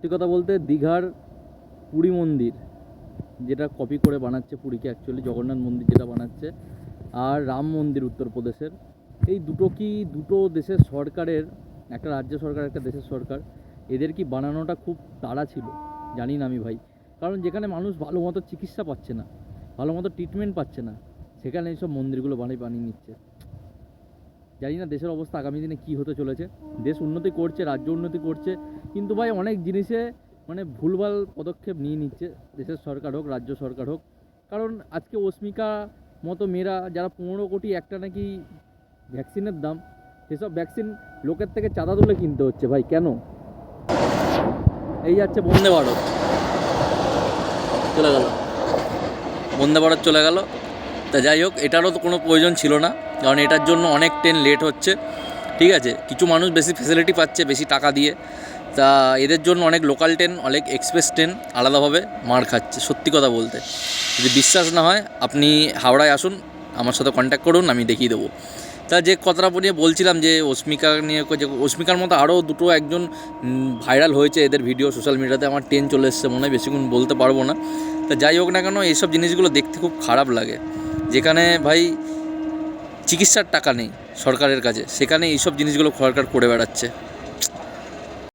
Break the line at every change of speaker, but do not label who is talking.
সত্যি কথা বলতে দীঘার পুরী মন্দির যেটা কপি করে বানাচ্ছে, পুরীকে অ্যাকচুয়ালি জগন্নাথ মন্দির যেটা বানাচ্ছে, আর রাম মন্দির উত্তরপ্রদেশের, এই দুটো কি দুটো দেশের সরকারের, একটা রাজ্য সরকার একটা দেশের সরকার, এদের কি বানানোটা খুব তাড়া ছিল জানি না আমি ভাই। কারণ যেখানে মানুষ ভালো মতো চিকিৎসা পাচ্ছে না, ভালো মতো ট্রিটমেন্ট পাচ্ছে না, সেখানে এইসব মন্দিরগুলো বানিয়ে নিচ্ছে। জানি না দেশের অবস্থা আগামী দিনে কী হতে চলেছে। দেশ উন্নতি করছে, রাজ্য উন্নতি করছে, কিন্তু ভাই অনেক জিনিসে মানে ভুলভাল পদক্ষেপ নিয়ে নিচ্ছে দেশের সরকার হোক, রাজ্য সরকার হোক। কারণ আজকে অস্মিকা মতো মেয়েরা যারা 15 কোটি একটা নাকি ভ্যাকসিনের দাম, সেসব ভ্যাকসিন লোকের থেকে চাঁদা তুলে কিনতে হচ্ছে ভাই, কেন? এই যাচ্ছে বন্দে ভারত, চলে গেল, বন্দে ভারত চলে গেল। তা যাই হোক, এটারও তো কোনো প্রয়োজন ছিল না, কারণ এটার জন্য অনেক ট্রেন লেট হচ্ছে। ঠিক আছে, কিছু মানুষ বেশি ফ্যাসিলিটি পাচ্ছে বেশি টাকা দিয়ে, তা এদের জন্য অনেক লোকাল ট্রেন, অনেক এক্সপ্রেস ট্রেন আলাদাভাবে মার খাচ্ছে। সত্যি কথা বলতে, যদি বিশ্বাস না হয় আপনি হাওড়ায় আসুন, আমার সাথে কন্ট্যাক্ট করুন, আমি দেখিয়ে দেবো। তা যে কথাটা নিয়ে বলছিলাম যে অস্মিকা নিয়ে, যে অস্মিকার মতো আরও দুটো একজন ভাইরাল হয়েছে, এদের ভিডিও সোশ্যাল মিডিয়াতে। আমার ট্রেন চলে এসছে মনে হয়, বেশিক্ষণ বলতে পারবো না। তা যাই হোক না কেন, এইসব জিনিসগুলো দেখতে খুব খারাপ লাগে। যেখানে ভাই চিকিৎসার টাকা নেই সরকারের কাছে, সেখানে এইসব জিনিসগুলো সরকার করে বেড়াচ্ছে।